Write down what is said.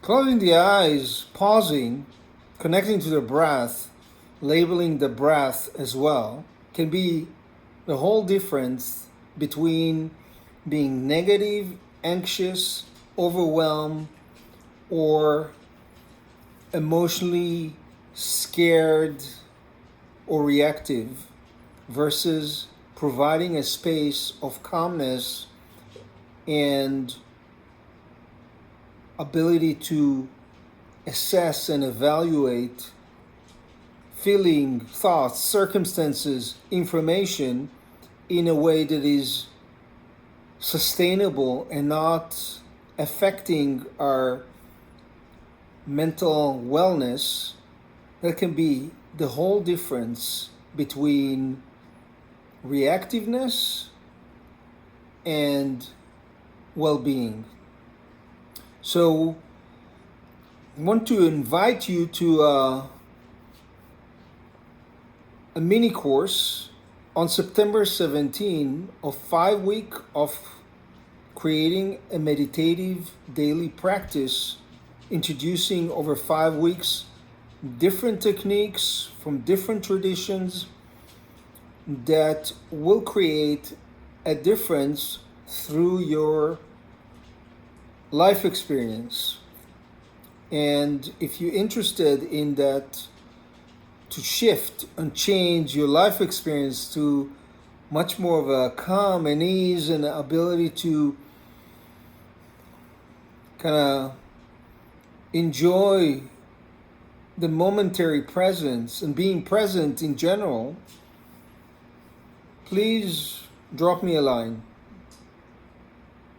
Closing the eyes, pausing, connecting to the breath, labeling the breath as well, can be the whole difference between being negative, anxious, overwhelmed, or emotionally scared or reactive versus providing a space of calmness and ability to assess and evaluate feeling, thoughts, circumstances, information in a way that is sustainable and not affecting our mental wellness. That can be the whole difference between reactiveness and well-being. So I want to invite you to a mini course on September 17 of 5 week of creating a meditative daily practice, introducing over 5 weeks different techniques from different traditions that will create a difference through your life experience. And if you're interested in that, to shift and change your life experience to much more of a calm and ease and ability to kind of enjoy the momentary presence and being present in general, please drop me a line.